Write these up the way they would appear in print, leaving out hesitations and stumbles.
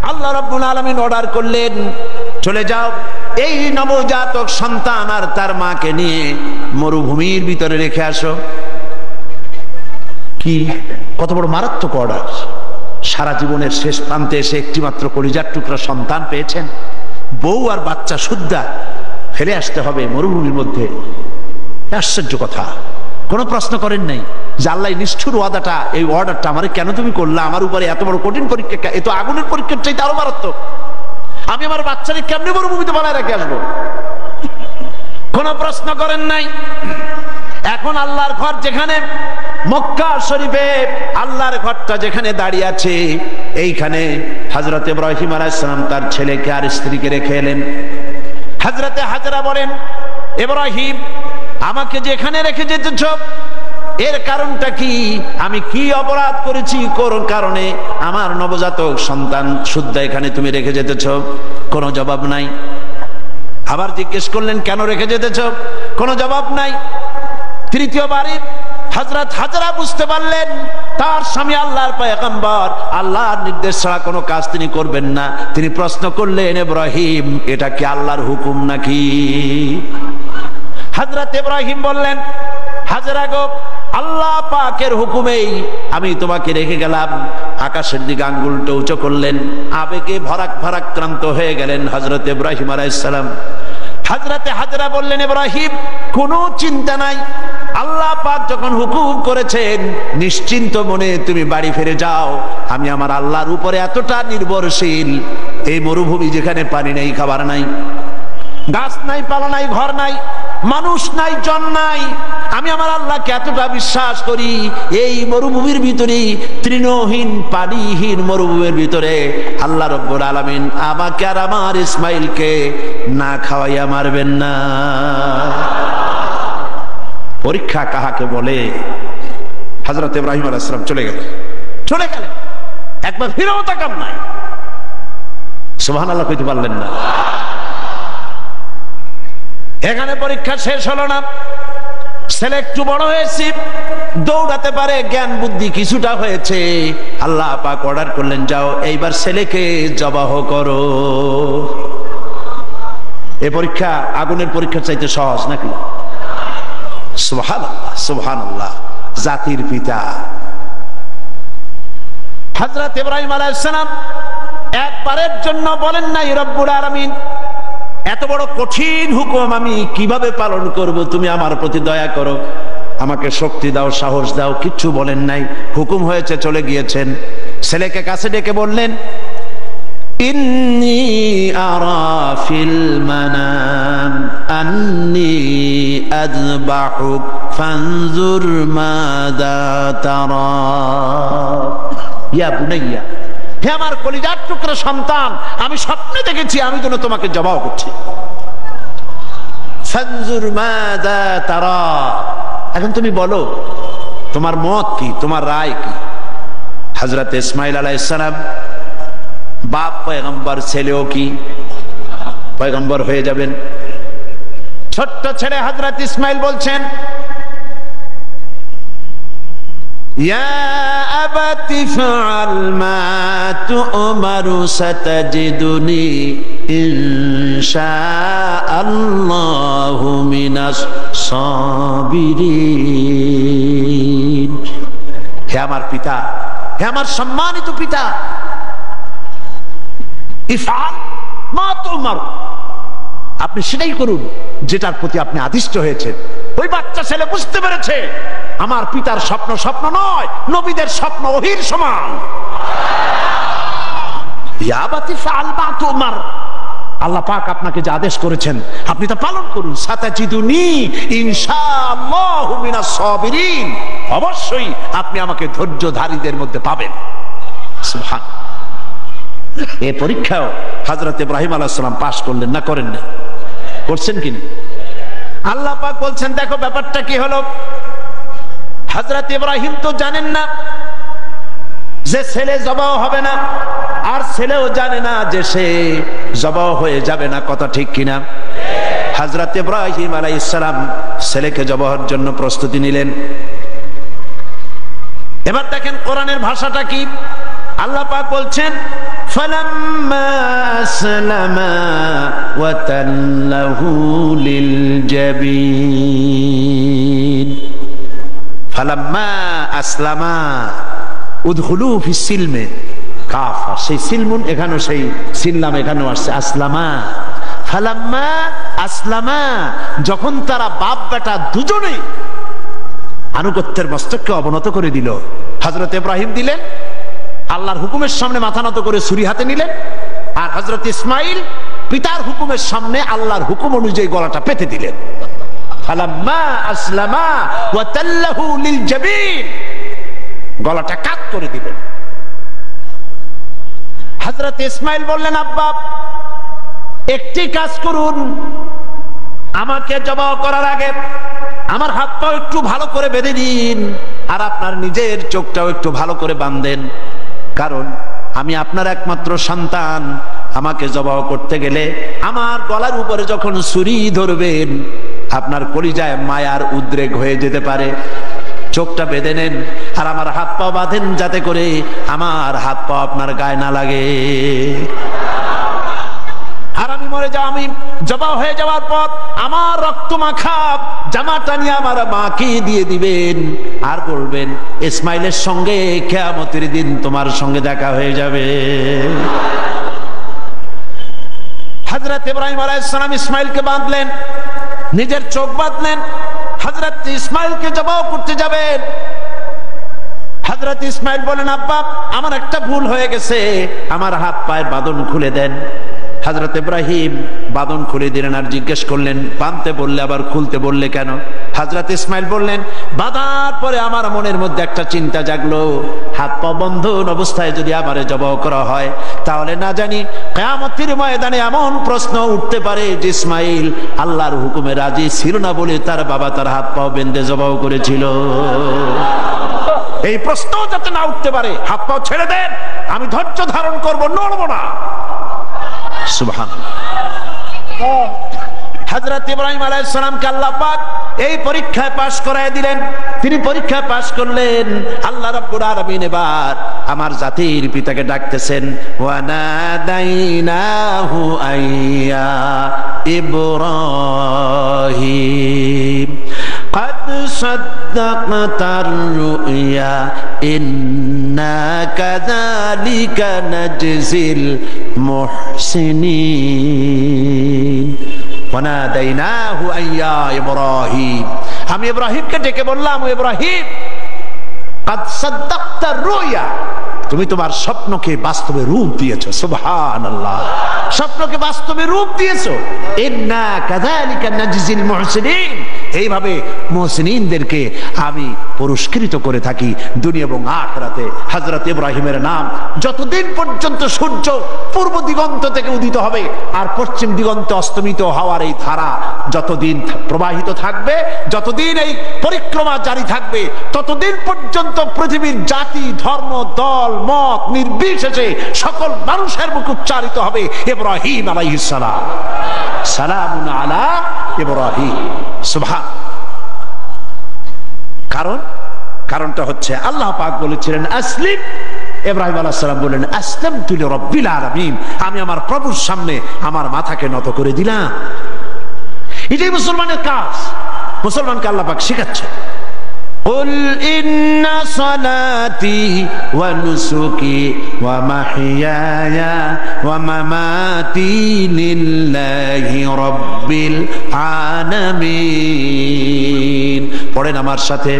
আল্লাহ রাব্বুল আলামিন অর্ডার করলেন, চলে যাও এই নবজাতক সন্তান আর তার মাকে নিয়ে মরুভূমির ভিতরে রেখে আসো। কি কত বড় মারাত্মক অর্ডার! সারা জীবনের শেষ প্রান্তে এসে একটি মাত্র কলিজার টুকরা সন্তান পেয়েছেন, বউ আর বাচ্চা সুদ্ধা ফেলে আসতে হবে মরুভূমির মধ্যে। আশ্চর্য কথা! কোনো প্রশ্ন করেন নাই যে আল্লাহ নিষ্ঠুর ওয়াদাটা, এই অর্ডারটা আমারে কেন তুমি করলা? আমার উপরে এত বড় কঠিন পরীক্ষা, এ তো আগুনের পরীক্ষার চাইতে আরো মারাত্মক। আমি আমার বাচ্চারে কেমনে মরুভূমিতে বানায় রেখে আসবো? কোনো প্রশ্ন করেন নাই। এখন আল্লাহর ঘর যেখানে, মক্কা শরীফে আল্লাহর ঘরটা যেখানে দাঁড়িয়ে আছে, এইখানে হযরত ইব্রাহিম আলাইহিস সালাম তার ছেলেকে আর স্ত্রীকে রেখে এলেন। হযরতে হাজরা বলেন, ইব্রাহিম আমাকে যেখানে রেখে যেতেছ এর কারণটা কি? আমি কি অপরাধ করেছি কোন কারণে আমার নবজাতক সন্তান শুদ্ধ এখানে তুমি রেখে যেতেছ? কোনো জবাব নাই। আবার জিজ্ঞেস করলেন, কেন রেখে যেতেছ? কোনো জবাব নাই। তৃতীয়বারে হযরত হাজরা বুঝতে পারলেন তার স্বামী আল্লাহর পয়গম্বর, আল্লাহর নির্দেশ ছাড়া কোনো কাজ তিনি করবেন না। তিনি প্রশ্ন করলেন, ইব্রাহিম এটা কি আল্লাহর হুকুম নাকি? হযরত ইব্রাহিম বললেন, হাজরা গো, আল্লাহ পাকের হুকুমেই আমি তোমাকে রেখে গেলাম। আকাশের দিকে আঙ্গুলটা উঁচু করলেন, আবেগে ভারাক্রান্ত হয়ে গেলেন হযরত ইব্রাহিম আলাইহিস সালাম। হযরতে হাজরা বললেন, ইব্রাহিম কোনো চিন্তা নাই, আল্লাহ পাক যখন হুকুম করেছেন নিশ্চিন্ত মনে তুমি বাড়ি ফিরে যাও। আমি আমার আল্লাহর উপরে এতটা নির্ভরশীল, এই মরুভূমি যেখানে পানি নেই, খাবার নাই, গাছ নাই, পালা নাই, ঘর নাই, মানুষ নাই, জন নাই, আমি আমার আল্লাহকে এতটা বিশ্বাস করি, এই মরুভূমির ভিতরে, তৃণহীন পানিহীন মরুভূমির ভিতরে আল্লাহ রাব্বুল আলামিন আমাকে আর আমার ইসমাইলকে না খাওয়াইয়া মারবেন না। পরীক্ষা কাহাকে বলে? হযরত ইব্রাহিম আলাইহিস সালাম চলে গেলেন, একবার ফিরেও তাকান নাই। সুবহানাল্লাহ কইতে পারলেন না। এখানে পরীক্ষা শেষ হলো না। ছেলে একটু বড় হয়েছে, দৌড়াতে পারে, জ্ঞান বুদ্ধি কিছুটা হয়েছে। আল্লাহ পাক অর্ডার করলেন, যাও এইবার ছেলেকে জবাহ করো। এই পরীক্ষা আগুনের পরীক্ষার চাইতে সহজ নাকি? সুবহানাল্লাহ, সুবহানাল্লাহ। জাতির পিতা হযরত ইব্রাহিম আলাইহিস সালাম একবারের জন্য বলেন নাই, রব্বুল আলামিন এত বড় কঠিন হুকুম আমি কিভাবে পালন করব, তুমি আমার প্রতি দয়া করো, আমাকে শক্তি দাও, সাহস দাও। কিচ্ছু বলেন নাই, হুকুম হয়েছে, চলে গিয়েছেন। ছেলেকে কাছে ডেকে বললেন, ইন্নী আরা ফিল মানাম আন্নী আযবাহুক ফানজুর মাযা তারা। ইয়া বুনাইয়া, হে আমার কলিজার টুকরা সন্তান, আমি স্বপ্নে দেখেছি আমি যেন তোমাকে জবাহ করছি। ফানজুর মাযা তারা, এখন তুমি বলো তোমার মত কি, তোমার রায় কি? হযরত ইসমাইল আলাইহিস সালাম বাপ পয়গম্বর, ছেলেও কি পয়গম্বর হয়ে যাবেন। ছোট্ট ছেলে হযরত ইসমাইল বলছেন, ইয়া আবাতি ফাআল মা তু'মারু সাতাজিদুনি ইনশাআল্লাহু মিনাস সাবিরিন। হে আমার পিতা, হে আমার সম্মানিত পিতা, ইফআল মা তু'মারু, আপনি সেটাই করুন যেটার প্রতি আপনি আদিষ্ট হয়েছেন। ওই বাচ্চা ছেলে বুঝতে পেরেছে আমার পিতার স্বপ্ন স্বপ্ন নয়, নবীদের স্বপ্ন ওহীর সমান। ইয়া আবাতি ফাআল মা তু'মার, আল্লাহ পাক আপনাকে যে আদেশ করেছেন আপনি তা পালন করুন। সাতাজিদুনি ইনশাআল্লাহু মিনাস সাবিরিন, অবশ্যই আপনি আমাকে ধৈর্যধারীদের মধ্যে পাবেন। সুবহান। এই পরীক্ষাও হযরত ইব্রাহিম আলাইহিস সালাম পাশ করলেন না, করেন না? করছেন কিনা? আল্লাহ পাক বলছেন, দেখো ব্যাপারটা কি হলো। হযরত ইব্রাহিম তো জানেন না যে ছেলে জবাহ হবে না, আর ছেলেও জানে না যে সে জবাহ হয়ে যাবে না। কথা ঠিক কিনা? হযরত ইব্রাহিম আলাইহিস সালাম ছেলেকে জবাহের জন্য প্রস্তুতি নিলেন। এবার দেখেন কোরআনের ভাষাটা কি। আল্লাহ পাক বলছেন, ফালাম্মা আসলামা ওয়া তাল্লাহু লিল জাবিন। ফালাম্মা আসলামা উদখুলু ফিস সিলমে কাফা, সেই সিলমুন এখানেও সেই সিল্লাম এখানেও আসছে আসলামা। ফালাম্মা আসলামা, যখন তারা বাপ বেটা দুজনেই আনুগত্যের মস্তককে অবনত করে দিল। হযরত ইব্রাহিম দিলেন, আল্লাহর হুকুমের সামনে মাথা নত করে ছুরি হাতে নিলেন, আর হযরত ইসমাইল পিতার হুকুমের সামনে আল্লাহর হুকুম অনুযায়ী গলাটা পেতে দিলেন। ফালাম্মা আসলামা ওয়া তাল্লাহু লিল জাবিন, গলাটা কাট করে দিলেন। হযরত ইসমাইল বললেন, আব্বা একটি কাজ করুন, আমাকে জবাহ করার আগে আমার হাত পা একটু ভালো করে বেঁধে দিন, আর আপনার নিজের চোখটাও একটু ভালো করে বাঁধেন, কারণ আমি আপনার একমাত্র সন্তান। আমাকে জবাহ করতে গেলে আমার গলার উপরে যখন ছুরি ধরবেন, আপনার কলিজায় মায়ার উদ্রেক হয়ে যেতে পারে। চোখটা বেঁধে নেন আর আমার হাত পা বাঁধেন, যাতে করে আমার হাত পা আপনার গায়ে না লাগে। আর আমি মরে যাও, আমি জবাহ হয়ে যাওয়ার পর আমার রক্ত মাখা জামাটা নিয়ে আমার মাকে দিয়ে দিবেন, আর বলবেন ইসমাইলের সঙ্গে কিয়ামতের দিন তোমার সঙ্গে দেখা হয়ে যাবে। হযরত ইব্রাহিম আলাইহিস সালাম ইসমাইলকে বাঁধলেন, নিজের চোখ বাঁধলেন, হযরত ইসমাইলকে জবাহ করতে যাবেন। হযরত ইসমাইল বলেন, আব্বা আমার একটা ভুল হয়ে গেছে, আমার হাত পায়ের বাঁধন খুলে দেন। হযরত ইব্রাহিম বাঁধন খুলে দিলেন, আর জিজ্ঞেস করলেন, বাঁধতে বললে আবার খুলতে বললে কেন? হযরত ইসমাইল বললেন, বাঁধার পরে আমার মনের মধ্যে একটা চিন্তা জাগলো, হাত পা বন্ধন অবস্থায় যদি আমারে জবাহ করা হয়, তাহলে না জানি কিয়ামতের ময়দানে এমন প্রশ্ন উঠতে পারে যে ইসমাইল আল্লাহর হুকুমে রাজি ছিল না বলে তার বাবা তার হাত পা বেঁধে জবাহ করেছিল। এই প্রশ্ন যাতে না উঠতে পারে, হাত পা ছেড়ে দেন, আমি ধৈর্য ধারণ করব, নড়ব না। সুবহানাল্লাহ। হযরত ইব্রাহিম আলাইহিস সালামকে আল্লাহ পাক এই পরীক্ষায় পাশ করায় দিলেন। তিনি পরীক্ষায় পাশ করলেন। আল্লাহ রাব্বুল আলামিন এবার আমার জাতির পিতাকে ডাকতেছেন, ওয়া নাদাইনাহু আইয়া ইব্রাহিম قد صدقت الرؤيا إنا كذلك نجزي المحسنين وناديناه أن يا إبراهيم। আমি ইব্রাহিমকে ডেকে বললাম, ইব্রাহিম قد صدقت الرؤيا, তুমি তোমার স্বপ্নকে বাস্তবে রূপ দিয়েছো। সুবহানাল্লাহ, স্বপ্নকে বাস্তবে রূপ দিয়েছো। ইন্না কাযালিকা নাজজিল মুহসিনিন, এইভাবে মুহসিনিনদেরকে আমি পুরস্কৃত করে থাকি দুনিয়া এবং আখিরাতে। হযরত ইব্রাহিমের নাম যতদিন পর্যন্ত সূর্য পূর্ব দিগন্ত থেকে উদিত হবে আর পশ্চিম দিগন্তে অস্তমিত হওয়ার এই ধারা যতদিন প্রবাহিত থাকবে, যতদিন এই পরিক্রমা জারি থাকবে, ততদিন পর্যন্ত পৃথিবীর জাতি, ধর্ম, দল, মত নির্বিশেষে সকল মানুষের মুখে উচ্চারিত হবে ইব্রাহিম আলাইহিস সালাম, সালামুন আলা ইব্রাহিম। সুবহান। কারণটা হচ্ছে আল্লাহ পাক বলেছিলেন আসলিম, ইব্রাহিম আলাইহিস সালাম বললেন আসলামতু লিরাব্বিল আলামিন, আমি আমার প্রভুর সামনে আমার মাথাকে নত করে দিলাম। এটাই মুসলমানের কাজ, মুসলমানকে আল্লাহ পাক শেখাচ্ছেন। قل إن صلاتي ونسكي ومحياي ومماتي لله رب العالمين। পড়েন আমার সাথে,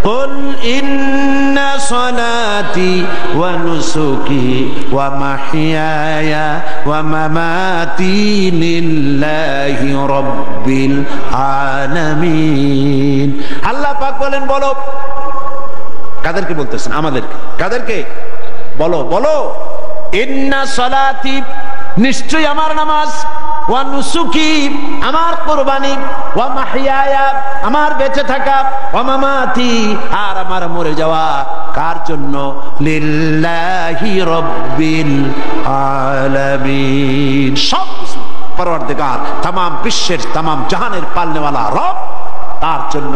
قل إن صلاتي ونسكي ومحياي ومماتي لله رب العالمين। আল্লাহ পাক বলেন, বলো। কাদেরকে বলতেছেন? আমাদেরকে। কাদেরকে? বলো বলো। ইন্না সলাতি, নিশ্চয়ই আমার নামাজ, ওয়া নুসুকি, আমার কুরবানি, ওয়া মাহইয়ায়া, আমার বেঁচে থাকা, ওয়া মামাতি, আর আমার মরে যাওয়া কার জন্য? লিল্লাহি রাব্বিল আলামিন। সব কিছু পরওয়ারদিগার, तमाम বিশ্বের, तमाम জাহানের পালনেওয়ালা রব তার জন্য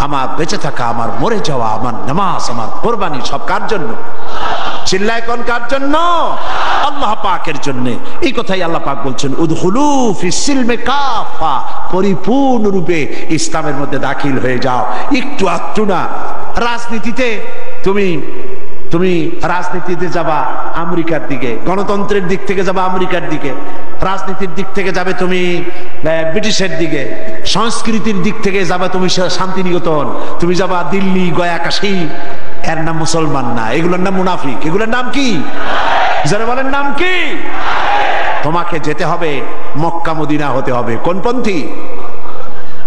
আমার বেঁচে থাকা, আমার মরে যাওয়া, আমার নামাজ, আমার কোরবানি সব কার জন্য? চিল্লায় কোন কার জন্য? আল্লাহ পাকের জন্য। এই কথাই আল্লাহ পাক বলছেন, উদখুলু ফিস সিলমি কাফা, পরিপূর্ণরূপে ইসলামের মধ্যে দাখিল হয়ে যাও। একটু আধটু না। রাজনীতিতে তুমি রাজনীতিতে যাবা আমেরিকার দিকে, গণতন্ত্রের দিক থেকে যাবা আমেরিকার দিকে, রাজনীতির দিক থেকে যাবে তুমি ব্রিটিশের দিকে, সংস্কৃতির দিক থেকে যাবে তুমি শান্তিনিকেতন, তুমি যাবা দিল্লি, গয়া, কাশী। এর নাম মুসলমান না, এগুলোর নাম মুনাফিক। এগুলোর নাম কি? যারা বলেন নাম কি? তোমাকে যেতে হবে মক্কা মদিনা হতে হবে। কোন পন্থী?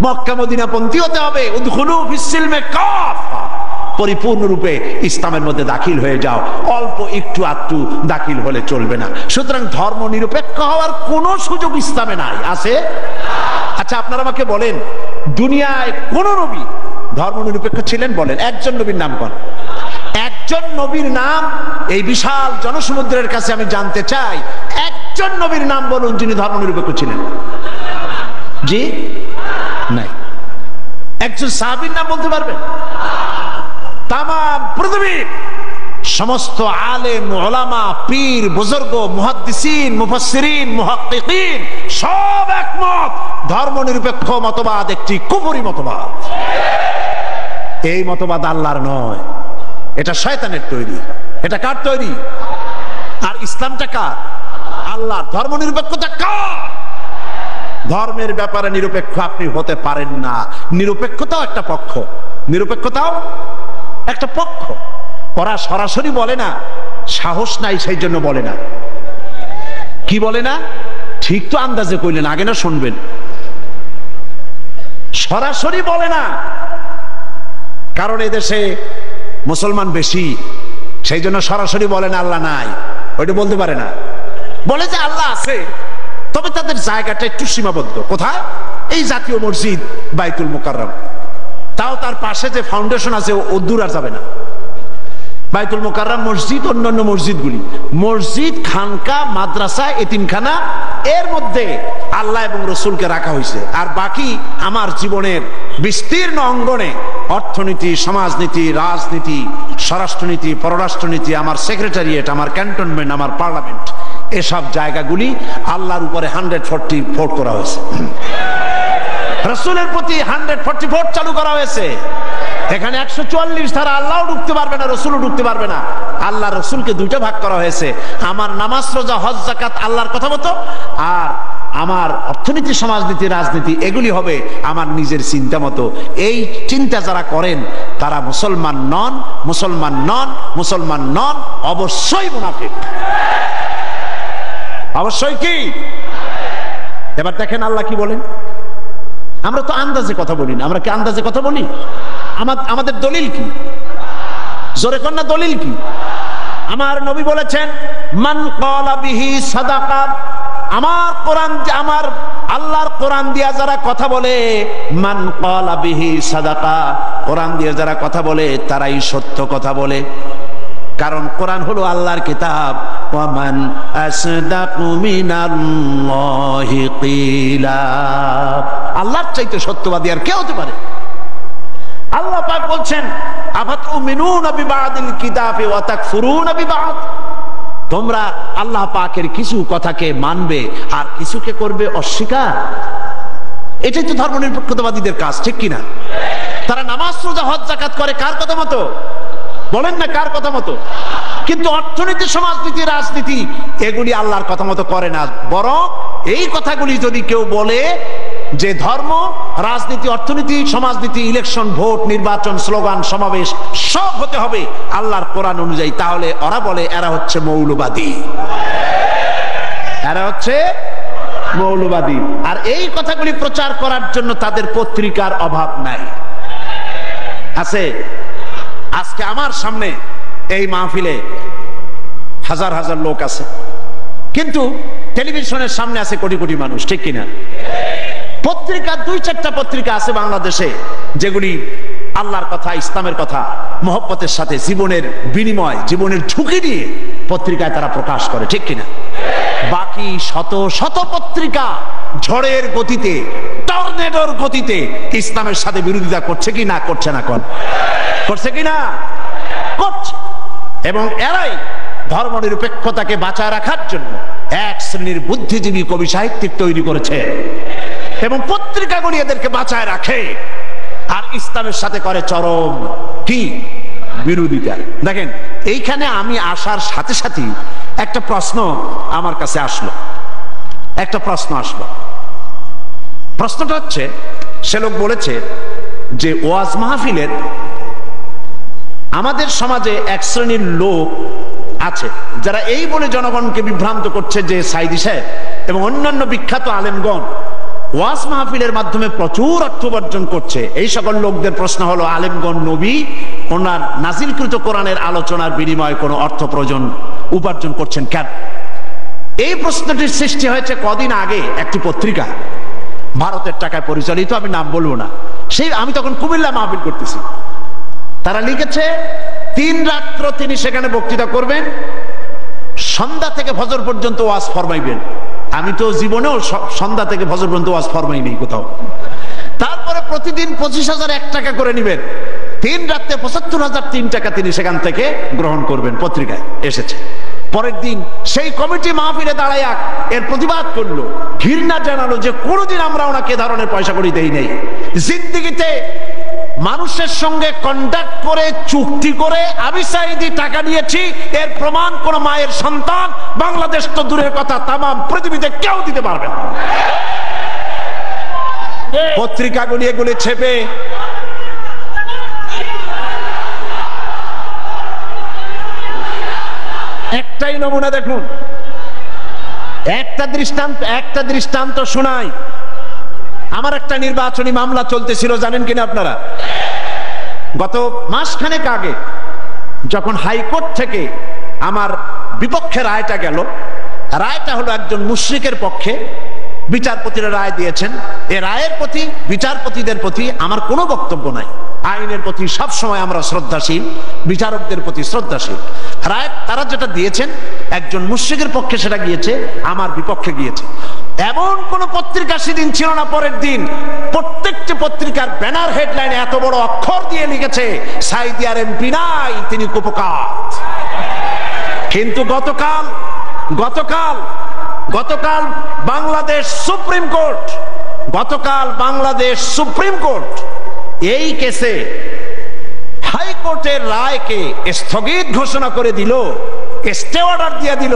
মক্কা মদিনা পন্থী হতে হবে। উদখুলু ফিস সিলমি কাফা, পরিপূর্ণরূপে ইসলামের মধ্যে দাখিল হয়ে যাও। অল্প একটু আধটু দাখিল হলে চলবে না। সুতরাং ধর্ম নিরপেক্ষ হওয়ার কোনো সুযোগ ইসলামে নাই। আছে? আচ্ছা, আপনারা আমাকে বলেন, দুনিয়ায় কোন নবী ধর্ম নিরপেক্ষ ছিলেন? বলেন একজন নবীর নাম কোন? একজন নবীর নাম এই বিশাল জনসমুদ্রের কাছে আমি জানতে চাই। একজন নবীর নাম বলুন যিনি ধর্ম নিরপেক্ষ ছিলেন। জি নাই। একজন সাহাবীর নাম বলতে পারবেন? তাম পৃথিবীর সমস্ত আলেম, উলামা, পীর, বুজুর্গ, মুহাদ্দিসিন, মুফাসসিরিন, মুহাক্কিকিন সব একমত, ধর্ম নিরপেক্ষ মতবাদ একটি কুফরি মতবাদ। এই মতবাদ আল্লাহর নয়, এটা শয়তানের তৈরি। এটা কার তৈরি? আর ইসলামটা কার? আল্লাহ। ধর্ম নিরপেক্ষতা কার? ধর্মের ব্যাপারে নিরপেক্ষ আপনি হতে পারেন না। নিরপেক্ষতাও একটা পক্ষ, নিরপেক্ষতাও একটা পক্ষ। ওরা সরাসরি বলে না, সাহস নাই সেই জন্য বলে না। কি বলে না? ঠিক তো আন্দাজে কইলেন, আগে না শুনবেন। সরাসরি বলে না, কারণ এদেশে মুসলমান বেশি, সেই জন্য সরাসরি বলে না আল্লাহ নাই। ওইটা বলতে পারে না। বলে যে আল্লাহ আছে, তবে তাদের জায়গাটা একটু সীমাবদ্ধ। কোথায়? এই জাতীয় মসজিদ বাইতুল মুকাররম, তাও তার পাশে যে ফাউন্ডেশন আছে ও দূর আর যাবে না। বাইতুল মুকাররম মসজিদ, অন্যান্য মসজিদগুলি, মসজিদ, খানকা, মাদ্রাসা, এতিমখানা, এর মধ্যে আল্লাহ এবং রসুলকে রাখা হয়েছে। আর বাকি আমার জীবনের বিস্তীর্ণ অঙ্গনে অর্থনীতি, সমাজনীতি, রাজনীতি, স্বরাষ্ট্রনীতি, পররাষ্ট্রনীতি, আমার সেক্রেটারিয়েট, আমার ক্যান্টনমেন্ট, আমার পার্লামেন্ট, এসব জায়গাগুলি আল্লাহর উপরে 144 করা হয়েছে। রসুলের প্রতি 144 চালু করা হয়েছে। এখানে 144 ধারা, আল্লাহও ঢুকতে পারবে না, রসুলও ঢুকতে পারবে না। আল্লাহ রসুলকে দুইটা ভাগ করা হয়েছে। আমার নামাজ, রোজা, হজ, যাকাত আল্লাহর কথা মতো, আর আমার অর্থনীতি, সমাজনীতি, রাজনীতি এগুলি হবে আমার নিজের চিন্তা মতো। এই চিন্তা যারা করেন তারা মুসলমান নন, মুসলমান নন, মুসলমান নন, অবশ্যই মুনাফিক। অবশ্যই কি? এবার দেখেন আল্লাহ কি বলেন। আমরা তো আন্দাজে কথা বলি না। আমরা কি আন্দাজে কথা বলি? আমাদের দলিল কি? জোরে কর না, দলিল কি? আমার নবী বলেছেন, মান ক্বালা বিহি সাদাকা, আমার কোরআন, আমার আল্লাহর কোরআন দিয়া যারা কথা বলে, মান ক্বালা বিহি সাদাকা, কোরআন দিয়ে যারা কথা বলে তারাই সত্য কথা বলে। কারণ কোরআন হলো আল্লাহর কিতাব। ওয়ামান আসদাকু মিনাল্লাহি কিলা, আল্লাহর চাইতে সত্যবাদী আর কে হতে পারে? আল্লাহ পাক বলছেন, আফাতুমিনুনা বিবাদিল কিতাবি ওয়া তাকফুরুনা বিবাদ, তোমরা আল্লাহ পাকের কিছু কথাকে মানবে আর কিছুকে করবে অস্বীকার। এটাই তো ধর্মনিরপেক্ষতাবাদীদের কাজ, ঠিক কিনা? তারা নামাজ, রোজা, হজ, যাকাত করে কার কথা মতো? বলেন না, কার কথা মতো? কিন্তু অর্থনীতি, সমাজনীতি, রাজনীতি এগুলি আল্লাহর কথা মতো করে না। বরং এই কথাগুলি যদি কেউ বলে যে ধর্ম, রাজনীতি, অর্থনীতি, সমাজনীতি, ইলেকশন, ভোট, নির্বাচন, স্লোগান, সমাবেশ সব হতে হবে আল্লাহর কোরআন অনুযায়ী, তাহলে ওরা বলে এরা হচ্ছে মৌলবাদী, এরা হচ্ছে মৌলবাদী। আর এই কথাগুলি প্রচার করার জন্য তাদের পত্রিকার অভাব নাই। আছে? আজকে আমার সামনে এই মাহফিলে হাজার হাজার লোক আছে, কিন্তু টেলিভিশনের সামনে আছে কোটি কোটি মানুষ, ঠিক কিনা? পত্রিকা 2-4টা পত্রিকা আছে বাংলাদেশে যেগুলি আল্লাহর কথা, ইসলামের কথা মহব্বতের সাথে জীবনের বিনিময়, জীবনের ঝুঁকি নিয়ে পত্রিকায় তারা প্রকাশ করে, ঠিক কিনা? বাকি ভারী শত শত পত্রিকা ঝড়ের গতিতে, টর্নেডোর গতিতে ইসলামের সাথে বিরোধিতা করছে কি না করছে না? করছে কি না? করছে। এবং এরাই ধর্মনিরপেক্ষতাকে বাঁচায় রাখার জন্য এক শ্রেণীর বুদ্ধিজীবী কবি সাহিত্যিক তৈরি করেছে এবং পত্রিকাগুলি এদেরকে বাঁচায় রাখে, আর ইসলামের সাথে করে চরম কি বিরোধিতা। দেখেন, এইখানে আমি আসার সাথে সাথে একটা প্রশ্ন আমার কাছে আসলো, প্রশ্নটা হচ্ছে, সে লোক বলেছে যে ওয়াজ মাহফিলের আমাদের সমাজে এক শ্রেণীর লোক আছে যারা এই বলে জনগণকে বিভ্রান্ত করছে যে সাইদি সাহেব এবং অন্যান্য বিখ্যাত আলেমগণ ওয়াজ মাহফিলের মাধ্যমে প্রচুর অর্থ উপার্জন করছে। এই সকল লোকদের প্রশ্ন হলো, আলেমগণ নবী ওনার নাজিলকৃত কোরআনের আলোচনার বিনিময়ে কোনো অর্থ উপার্জন করছেন কেন? এই প্রশ্নটির সৃষ্টি হয়েছে কদিন আগে একটি পত্রিকা, ভারতের টাকায় পরিচালিত, আমি নাম বলবো না, আমি তখন কুমিল্লা মাহফিল করতেছি। তারা লিখেছে 3 রাত্র তিনি সেখানে বক্তৃতা করবেন, সন্ধ্যা থেকে ফজর পর্যন্ত ওয়াজ ফরমাইবেন। আমি তো জীবনেও সন্ধ্যা থেকে ফজর পর্যন্ত ওয়াজ ফরমাই নেই কোথাও। তারপরে প্রতিদিন 25,001 টাকা করে নেবেন, 3 রাত্রে 75,003 টাকা তিনি সেখান থেকে গ্রহণ করবেন। পত্রিকায় এসেছে। পরের দিন সেই কমিটি মাহফিলে দাঁড়ায় এর প্রতিবাদ করলো, ঘৃণা জানালো যে কোনোদিন আমরা ওনাকে ধরনের পয়সা করি দেই নাই। জিন্দেগিতে মানুষের সঙ্গে কন্ট্যাক্ট করে চুক্তি করে আমি সাইদি টাকা নিয়েছি, এর প্রমাণ কোন মায়ের সন্তান, বাংলাদেশ তো দূরের কথা, তামাম পৃথিবীতে কেউ দিতে পারবে না। পত্রিকাগুলি এগুলি ছেপে একটাই নমুনা দেখুন, একটা দৃষ্টান্ত শোনাই। আমার একটা নির্বাচনী মামলা চলতেছিল, জানেন কিনা আপনারা? গত মাসখানেক আগে যখন হাইকোর্ট থেকে আমার বিপক্ষে রায়টা গেল, রায়টা হলো একজন মুশরিকের পক্ষে, বিচারপতিরা রায় দিয়েছেন। এই রায়ের প্রতি, বিচারপতিদের প্রতি আমার কোনো বক্তব্য নাই। আইনের প্রতি সব সময় আমরা শ্রদ্ধাশীল, বিচারকদের প্রতি শ্রদ্ধাশীল। রায় তারা যেটা দিয়েছেন, একজন মুশরিকের পক্ষে সেটা গিয়েছে, আমার বিপক্ষে গিয়েছে। এমন কোন পত্রিকা সেদিন ছিল না। পরের দিন প্রত্যেকটি পত্রিকার ব্যানার হেডলাইনে এত বড় অক্ষর দিয়ে লিখেছে, সাইদি আর এমপি নাই, তিনি কুপকার। কিন্তু গতকাল বাংলাদেশ সুপ্রিম কোর্ট এই কেসে হাইকোর্টের রায়কে স্থগিত ঘোষণা করে দিল, স্টে অর্ডার দিয়ে দিল।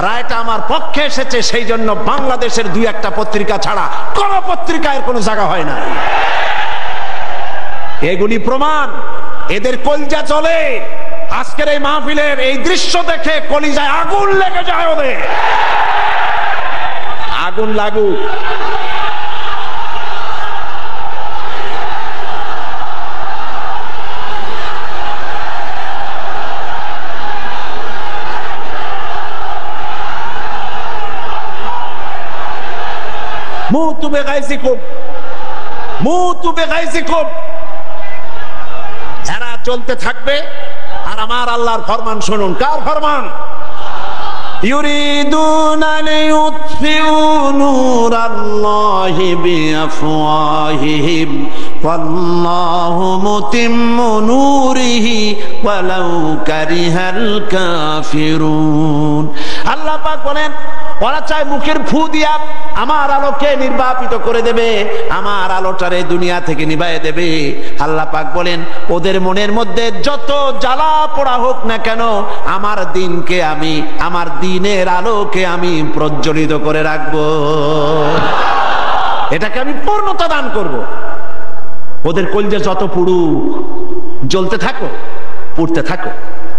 রায়টা আমার পক্ষে এসেছে, সেই জন্য বাংলাদেশের 2-1টা পত্রিকা ছাড়া কোন পত্রিকায় কোনো জায়গা হয় না। এগুলি প্রমাণ, এদের কলিজা চলে। আজকের এই মাহফিলের এই দৃশ্য দেখে কলিজায় আগুন লেগে যায়, ওদের আগুন লাগুক। এরা চলতে থাকবে, আর আমার আল্লাহর ফরমান শুনুন। কার ফরমান? ইউরিদুনা লিইউতফিউ নূরাল্লাহি বিআফওয়াহিহিম ওয়াল্লাহু মুতিম্মু নূরিহি ওয়ালাউ কারিহাল কাফিরুন। আল্লাহ পাক বলেন, ওরা চায় মুখের ফু দিয়া আমার আলোকে নির্বাপিত করে দেবে, আমার আলোটারে দুনিয়া থেকে নিভাইয়ে দেবে। আল্লাহ পাক বলেন, ওদের মনের মধ্যে যত জ্বালা পোড়া হোক না কেন, আমার দিনকে আমি, আমার দিনের আলোকে আমি প্রজ্বলিত করে রাখবো, এটাকে আমি পূর্ণতা দান করব। ওদের কলজে যত পুড়ুক, জ্বলতে থাকো, পুড়তে থাকো।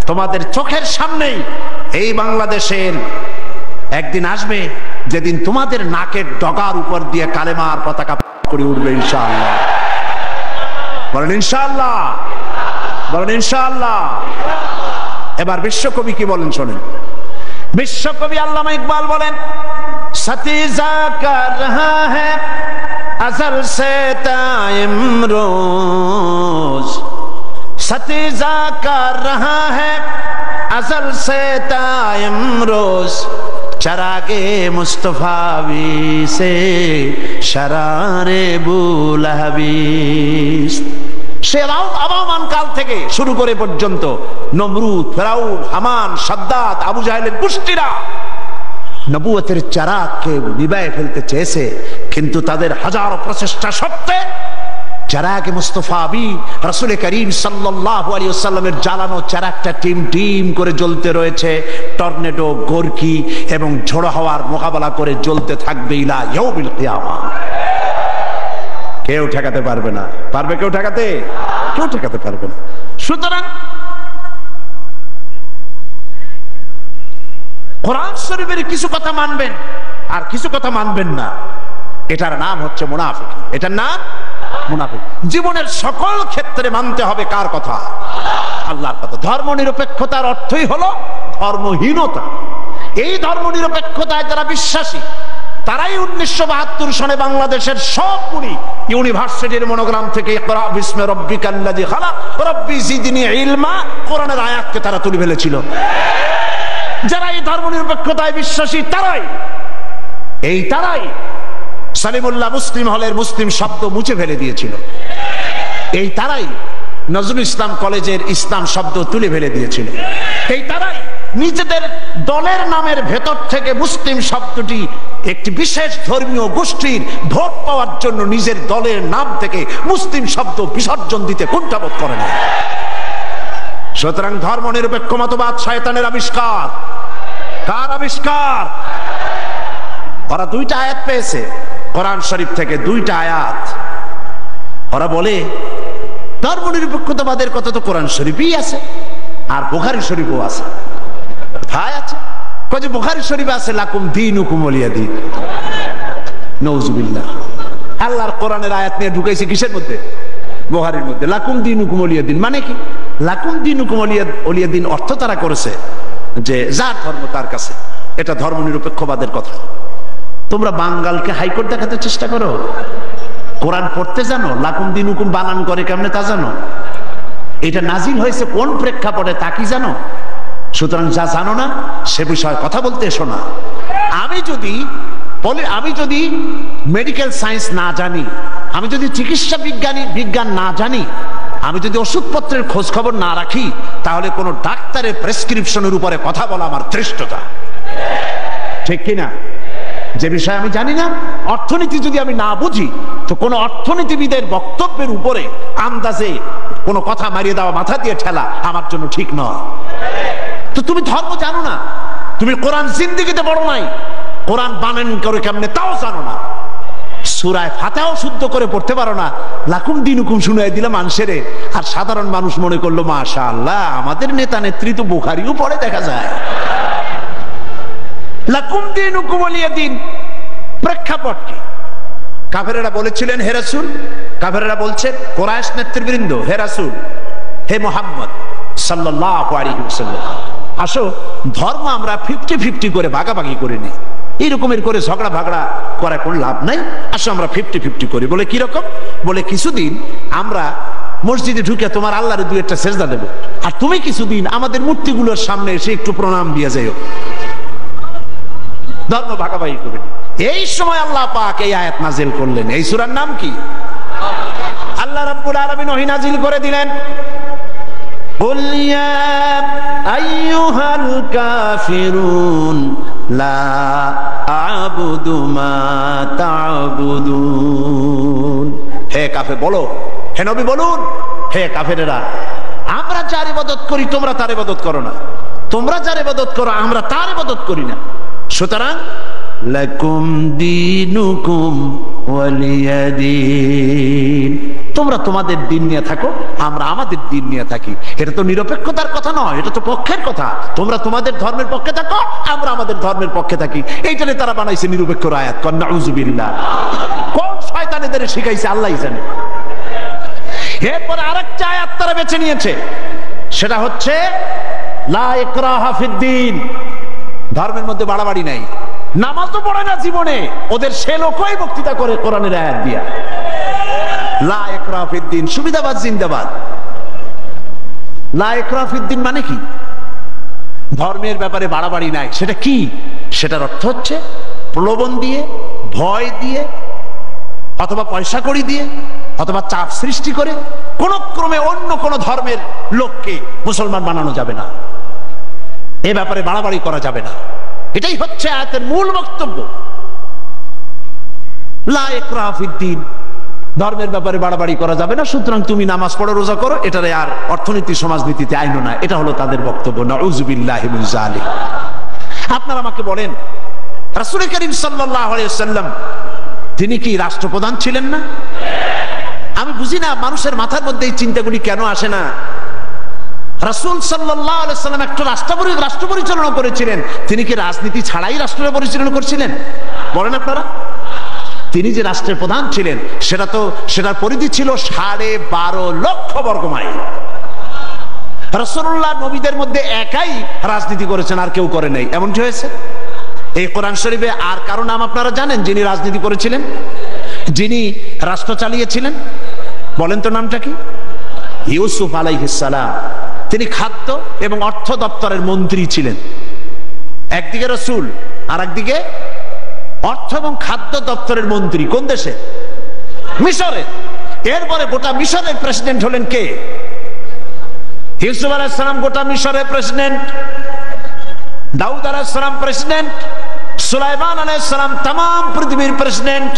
তোমাদের চোখের সামনেই এই বাংলাদেশের একদিন আসবে যেদিন তোমাদের নাকের ডগার উপর দিয়ে কালেমার পতাকা করে উঠবে, ইনশাআল্লাহ। বলেন ইনশাআল্লাহ, বলেন ইনশাআল্লাহ। এবার বিশ্বকবি কি বলেন শোনেন। বিশ্বকবি আল্লামা ইকবাল বলেন, সতীজা কর রহা হ্যায় अज़ल से ताइम रोज, सतीजा कर रहा है अज़ल से ताइम रोज, चरागे मुस्तफा भी से शरारे बुलहबीस। সে আবাহমান কাল থেকে শুরু করে পর্যন্ত নমরুদ, ফেরাউন, হামান, সাদ্দাত, আবু জাহেলের গোষ্ঠীরা নবুয়তের চারাগকে নিভায়ে ফেলতে চেয়েছে, কিন্তু তাদের হাজারো প্রচেষ্টা সত্ত্বে চারাগে মুস্তফা বি রাসূল করিম সাল্লাল্লাহু আলাইহি ওয়াসাল্লামের জ্বালানো চারাগটা টিম টিম করে জ্বলতে রয়েছে। টর্নেডো, গর্কি এবং ঝড়ো হাওয়ার মোকাবেলা করে জ্বলতে থাকবে ইলা ইয়াউমিল কিয়ামা। কেউ ঠেকাতে পারবে না। পারবে কেউ ঠেকাতে? কেউ ঠেকাতে পারবে না। সুতরাং কোরআন শরীফের কিছু কথা মানবেন আর কিছু কথা মানবেন না, এটার নাম হচ্ছে মুনাফিক। এটার নাম মুনাফিক। জীবনের সকল ক্ষেত্রে মানতে হবে কার কথা? আল্লাহর কথা। ধর্ম নিরপেক্ষতার অর্থই হলো ধর্মহীনতা। এই ধর্ম নিরপেক্ষতায় যারা বিশ্বাসী তারাই 1972 সনে বাংলাদেশের সবগুলি ইউনিভার্সিটির মনোগ্রাম থেকে ইকরা বিস্মি রাব্বিকাল্লাযী খালাক রাব্বি জিদনি ইলমা কোরআনের আয়াতকে তারা তুলে ফেলেছিল। যারা এই ধর্ম নিরপেক্ষতায় বিশ্বাসী তারাই সালিমুল্লাহ মুসলিম হলের মুসলিম শব্দ মুছে ফেলে দিয়েছিল। এই তারাই নজরুল ইসলাম কলেজের ইসলাম শব্দ তুলে ফেলে দিয়েছিল। এই তারাই নিজেদের দলের নামের ভেতর থেকে মুসলিম শব্দটি একটি বিশেষ ধর্মীয় গোষ্ঠীর ভোট পাওয়ার জন্য নিজের দলের নাম থেকে মুসলিম শব্দ বিসর্জন দিতে কুণ্ঠাবোধ করে না। সুতরাং ধর্ম নিরপেক্ষ মতবাদ শয়তানের আবিষ্কার। কার আবিষ্কার? ওরা দুইটা আয়াত পেয়েছে কোরআন শরীফ থেকে, দুইটা আয়াত। ওরা বলে ধর্ম নিরপেক্ষতাবাদের কথা তো কোরআন শরীফই আছে আর বুখারী শরীফও আছে। ভাই আছে কয় যে বুখারী শরীফে আছে লাকুম দীনুকুম ওয়ালিয়া দ্বীন। নাউযুবিল্লাহ। আল্লাহর কোরআনের আয়াত নিয়ে ঢুকাইছে কিসের মধ্যে? বুখারীর মধ্যে। লাকুম দীনুকুম ওয়ালিয়া দ্বীন মানে কি? লাকুম দীনুকুম ওয়ালিয়া দ্বীন অর্থ তারা করেছে যে যার ধর্ম তার কাছে। এটা ধর্ম নিরপেক্ষবাদের কথা। তোমরা বাঙ্গালকে হাইকোর্ট দেখাতে চেষ্টা করো। কোরআন পড়তে জানো? লাকুম দীনুকুম বানান করে কেমনে তা জানো? এটা নাজিল হয়েছে কোন প্রেক্ষাপটে তা কি জানো? সুতরাং যা জানো না সে বিষয়ে কথা বলতে এসো না। আমি যদি মেডিকেল সায়েন্স না জানি, আমি যদি চিকিৎসা বিজ্ঞান না জানি, আমি যদি ওষুধপত্রের খোঁজ খবর না রাখি, তাহলে কোনো ডাক্তারের প্রেসক্রিপশনের উপরে কথা বলা আমার ধৃষ্টতা। ঠিক কিনা? যে বিষয় আমি জানি না, অর্থনীতি যদি আমি না বুঝি, তো কোনো অর্থনীতিবিদের বক্তব্যের উপরে আন্দাজে কোনো কথা মারিয়ে দেওয়া, মাথা দিয়ে ঠেলা আমার জন্য ঠিক নয়। তো তুমি ধর্ম জানো না, তুমি কোরআন জিন্দেগিতে পড়ো নাই, কোরআন বানান করে কেমনে তাও জানো না, সূরা ফাতিহাও শুদ্ধ করে পড়তে পারো না, লাকুম দীনুকুম শুনাই দিলাম মানুষেরে, আর সাধারণ মানুষ মনে করলো মাশাআল্লাহ আমাদের নেতা নেত্রী তো বুখারীও পড়ে দেখা যায়। লাকুম দীনুকুম ওয়ালিয়া দ্বীন প্রেক্ষাপট কি? কাফেরেরা বলেছিলেন হে রাসূল, কাফেরেরা বলছে কুরাইশ নেতৃবৃন্দ, হে রাসূল, হে মুহাম্মদ সাল্লাল্লাহু আলাইহি ওয়াসাল্লাম, আসো ধর্ম আমরা 50-50 করে ভাগাভাগি করে নিই। এইরকমের করে ঝগড়া ভাগড়া করা কোনো লাভ নাই, আসো আমরা 50-50 করি। বলে কি রকম? বলে কিছুদিন আমরা মসজিদে ঢুকে তোমার আল্লাহরে দুই একটা সেজদা দেব, আর তুমি কিছুদিন আমাদের মূর্তিগুলোর সামনে এসে একটু প্রণাম দিয়ে যাইও। ধর্ম ভাগাভাগি করবে। এই সময় আল্লাহ পাক এই আয়াত নাজিল করলেন। এই সূরার নাম কি? আল্লাহ রাব্বুল আলামিন ওহী নাজিল করে দিলেন, কুল ইয়া আইয়ুহাল কাফিরুন লা আ'বুদু মা তা'বুদুন। হে কাফের বলো, হে নবী বলুন, হে কাফেরেরা, আমরা যার ইবাদত করি তোমরা তার ইবাদত করো না, তোমরা যার ইবাদত করো আমরা তার ইবাদত করি না। সুতরাং লাকুম দীনুকুম ওয়ালিয়া দ্বীন, তোমরা তোমাদের দিন নিয়ে থাকো, আমরা আমাদের দিন নিয়ে থাকি। এটা তো নিরপেক্ষতার কথা নয়, এটা তো পক্ষের কথা। তোমরা তোমাদের ধর্মের পক্ষে থাকো, আমরা আমাদের ধর্মের পক্ষে থাকি। এইটারে তারা বানাইছে নিরপেক্ষর আয়াত। নাউযুবিল্লাহ। কোন শয়তান এদের শিখাইছে আল্লাহই জানে। এরপর আরেকটা আয়াত তারা বেছে নিয়েছে, সেটা হচ্ছে লা ইকরাহা ফিদ্দীন, ধর্মের মধ্যে বাড়াবাড়ি নাই। নামাজ তো পড়ে না জীবনে, ওদের সে লোকই বক্তৃতা করে কোরআনের আয়াত দিয়া। লা ইকরাহা ফিদ্দীন, সুবিধাবাদ জিন্দাবাদ। লা ইকরাহা ফিদ্দীন মানে কি? ধর্মের ব্যাপারে বাড়াবাড়ি নাই। সেটা কি? সেটার অর্থ হচ্ছে প্রলোভন দিয়ে, ভয় দিয়ে, অথবা পয়সা কড়ি দিয়ে, অথবা চাপ সৃষ্টি করে কোন ক্রমে অন্য কোন ধর্মের লোককে মুসলমান বানানো যাবে না, এ ব্যাপারে বাড়াবাড়ি করা যাবে না। এটাই হচ্ছে আয়াতের মূল বক্তব্য। লা ইকরাহা ফিদ্দীন, ধর্মের ব্যাপারে বাড়াবাড়ি করা যাবে না, সুতরাং তুমি নামাজ পড়ো, রোজা করো, এটারে আর অর্থনীতি সমাজনীতিতে আইনো না। এটা হলো তাদের বক্তব্য। নাউযুবিল্লাহি মিন যালিক। আপনারা আমাকে বলেন, রাসূল করিম সাল্লাল্লাহু আলাইহি ওয়াসাল্লাম তিনি কি রাষ্ট্রপ্রধান ছিলেন না? আমি বুঝি না মানুষের মাথার মধ্যে এই চিন্তাগুলি কেন আসে না। রাসূল সাল্লাল্লাহু আলাইহি ওয়াসাল্লাম একটা রাষ্ট্র পরিচালনা করেছিলেন। তিনি কি রাজনীতি ছাড়াই রাষ্ট্র পরিচালনা করেছিলেন? বলেন আপনারা। তিনি যে রাষ্ট্রের প্রধান ছিলেন সেটার পরিধি ছিল 12.5 লক্ষ বর্গ মাইল। রাসূলুল্লাহ নবীদের মধ্যে একাই রাজনীতি করেছেন, আর কেউ করে নাই। এমনটি হয়েছে। এই কোরআন শরীফে আর কারো নাম আপনারা জানেন যিনি রাজনীতি করেছিলেন, যিনি রাষ্ট্র চালিয়েছিলেন? বলেন তো নামটা কি? ইউসুফ আলাইহিস সালাম। তিনি খাদ্য এবং অর্থ দপ্তরের মন্ত্রী ছিলেন। একদিকে রাসূল, আর একদিকে অর্থ এবং খাদ্য দপ্তরের মন্ত্রী। কোন দেশে? মিশরে। এরপরে গোটা মিশরের প্রেসিডেন্ট হলেন কে? ইউসুফ আলাইহিস সালাম গোটা মিশরের প্রেসিডেন্ট, দাউদ আলাইহিস সালাম প্রেসিডেন্ট, সুলাইমান আলাইহিস সালাম तमाम পৃথিবীর প্রেসিডেন্ট,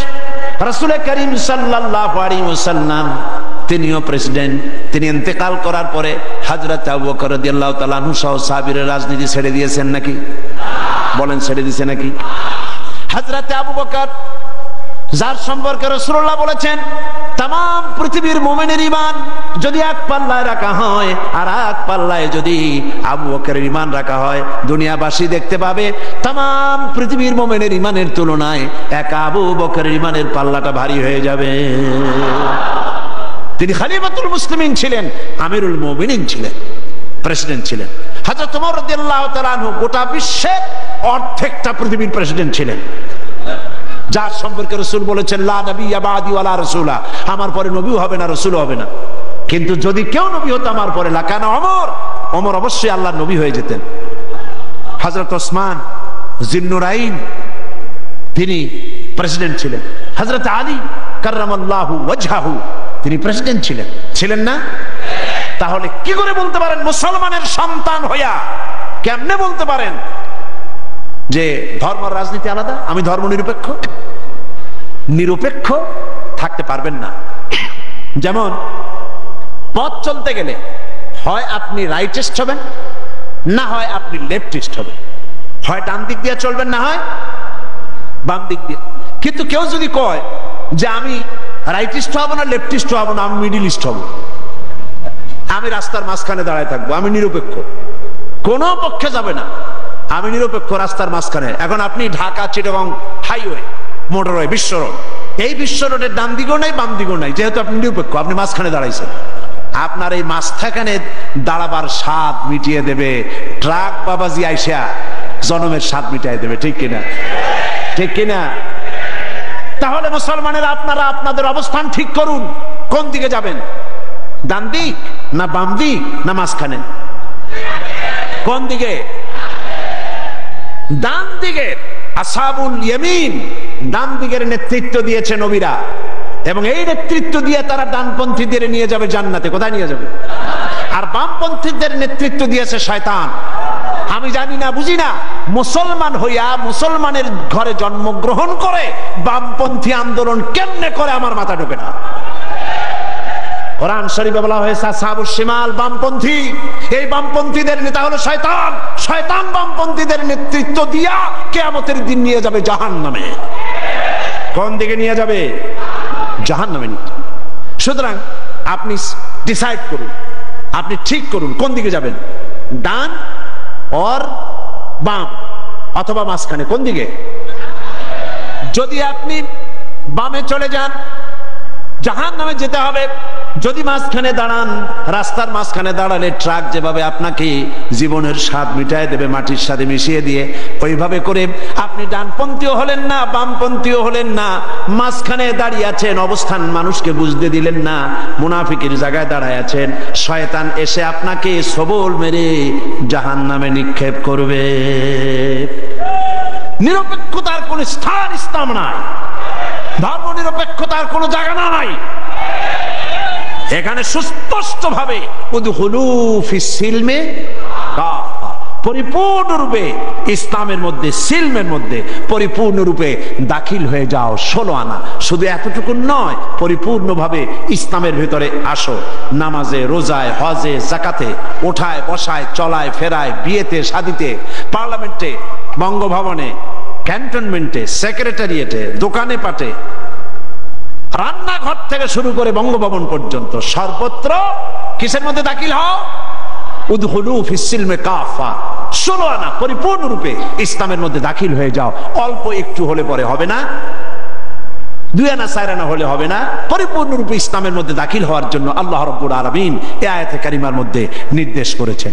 রাসূল করিম সাল্লাল্লাহু আলাইহি ওয়াসাল্লাম তিনিও প্রেসিডেন্ট। তিনি ইন্তেকাল করার পরে হযরত আবু বকর রাদিয়াল্লাহু তাআলা আনহু সহ সাহাবীরা রাজনীতি ছেড়ে দিয়েছেন নাকি? বলেন, ছেড়ে দিয়েছে নাকি? হযরত আবু বকর, যার সম্পর্কে রাসূলুল্লাহ বলেছেন तमाम পৃথিবীর মুমিনের ঈমান যদি এক পাল্লায় রাখা হয়, আর এক পাল্লায় যদি আবু বকরের ঈমান রাখা হয়, দুনিয়াবাসী দেখতে পাবে तमाम পৃথিবীর মুমিনের ঈমানের তুলনায় এক আবু বকরের ঈমানের পাল্লাটা ভারী হয়ে যাবে। তিনি খলিফাতুল মুসলিমিন ছিলেন, আমিরুল মুমিনিন ছিলেন, প্রেসিডেন্ট ছিলেন। হযরত ওমর রাদিয়াল্লাহু তাআলা আনহু গোটা বিশ্বের অর্ধেকটা পৃথিবীর প্রেসিডেন্ট ছিলেন, যার সম্পর্কে রাসূল বলেছেন লা নবিয়্যা বাদি ওয়ালা রাসূলা, আমার পরে নবীও হবে না, রাসূলও হবে না। কিন্তু যদি কেউ নবী হতো আমার পরে, লাকানা ওমর অবশ্যই আল্লাহর নবী হয়ে যেতেন। হযরত ওসমান জিন্নুরাইন তিনি প্রেসিডেন্ট ছিলেন। হযরত আলী কাররামাল্লাহু ওয়াজহাহু তিনি প্রেসিডেন্ট ছিলেন না? তাহলে কি করে বলতে পারেন মুসলমানের সন্তান হইয়া, কেমনে বলতে পারেন যে ধর্ম রাজনীতি আলাদা, আমি ধর্ম নিরপেক্ষ থাকতে পারবেন না। যেমন পথ চলতে গেলে হয় আপনি রাইটিস্ট হবেন, না হয় আপনি লেফটিস্ট হবেন। হয় ডান দিক দিয়ে চলবেন, না হয় বাম দিক দিয়ে। কিন্তু কেউ যদি কয় যে আমি রাইটিস্ট হব না, লেফটিস্ট হব না, আমি মিডিলিস্ট হব, আমি রাস্তার মাঝখানে দাঁড়ায় থাকবো, আমি নিরপেক্ষ, কোনো পক্ষে যাবে না, আমি নিরপেক্ষ রাস্তার মাঝখানে। এখন আপনি ঢাকা চিটাগং হাইওয়ে, মোটরওয়ে, বিশ্ব রোড, এই বিশ্ব রোডের ডান দিকেও নাই, বাম দিকেও নাই, যেহেতু আপনি নিরপেক্ষ, আপনি মাঝখানে দাঁড়াইছেন। আপনার এই মাঝখানে দাঁড়াবার স্বাদ মিটিয়ে দেবে ট্রাক বাবাজি আইসা, জনমের স্বাদ মিটিয়ে দেবে। ঠিক কিনা? ঠিক কিনা? তাহলে মুসলমানেরা আপনারা আপনাদের অবস্থান ঠিক করুন, কোন দিকে যাবেন? ডান দিক না বাম দিক না মাঝখানে? কোন দিকে? ডান দিকে। আসহাবুল ইয়ামিন, ডান দিকের নেতৃত্ব দিয়েছে নবীরা, এবং এই নেতৃত্ব দিয়ে তারা ডানপন্থীদের নিয়ে যাবে জান্নাতে। কোথায় নিয়ে যাবে? আর বামপন্থীদের নেতৃত্ব দিয়েছে শয়তান। আমি জানি না, বুঝি না, মুসলমান হইয়া মুসলমানের ঘরে জন্মগ্রহণ করে বামপন্থী আন্দোলন কেমনে করে, আমার মাথা ঢোকে না। কোরআন শরীফে বলা হয়েছে আসহাবুশ শিমাল, বামপন্থী। এই বামপন্থীদের নেতা হলো শয়তান। শয়তান বামপন্থীদের নেতৃত্ব দিয়া কিয়ামতের দিন নিয়ে যাবে জাহান্নামে। কোন দিকে নিয়ে যাবে? জাহান্নামে নিয়ে যাবে। সুতরাং আপনি ডিসাইড করুন, আপনি ঠিক করুন কোন দিকে যাবেন, ডান और বাম অথবা মাঝখানে, কোন দিকে? যদি আপনি বামে চলে যান জাহান্নামে যেতে হবে, যদি মাঝখানে দাঁড়ান, রাস্তার মাঝখানে দাঁড়ালে ট্রাক যেভাবে আপনাকে জীবনের স্বাদ মিটায় দেবে মাটির সাথে মিশিয়ে দিয়ে, ওইভাবে করে আপনি ডানপন্থীও হলেন না, বামপন্থীও হলেন না, মাঝখানে দাঁড়িয়ে আছেন, অবস্থান মানুষকে বুঝতে দিলেন না, মুনাফিকের জায়গায় দাঁড়ায় আছেন। শয়তান এসে আপনাকে সবল মেরে জাহান্নামে নিক্ষেপ করবে। নিরপেক্ষতার কোন স্থান ইসলাম নাই, ধর্ম নিরপেক্ষতার কোন জায়গা নাই। এখানে সুস্পষ্ট ভাবে উদখুলু ফিস সিলমে কাফা, পরিপূর্ণরূপে ইসলামের মধ্যে, সিলমের মধ্যে পরিপূর্ণরূপে দাখিল হয়ে যাও। 16 আনা, শুধু এতটুকু নয়, পরিপূর্ণভাবে ইসলামের ভিতরে আসো। নামাজে, রোজায়, হজে, যাকাতে, ওঠায় বসায়, চলায় ফেরায়, বিয়েতে শাদিতে, পার্লামেন্টে, বঙ্গভবনে, ক্যান্টনমেন্টে, সেক্রেটারিয়েটে, দোকানে পাটে, রান্নাঘর থেকে শুরু করে বঙ্গভবন পর্যন্ত সর্বত্র কিসের মধ্যে দাখিল হও? উদখুলু ফিস সিলমে কাফা, 16 আনা পরিপূর্ণরূপে ইসলামের মধ্যে দাখিল হয়ে যাও। অল্প একটু হলে পরে হবে না, 2 আনা 4 আনা হলে হবে না, পরিপূর্ণরূপে ইসলামের মধ্যে দাখিল হওয়ার জন্য আল্লাহ রাব্বুল আলামিন এই আয়াতে কারিমার মধ্যে নির্দেশ করেছেন।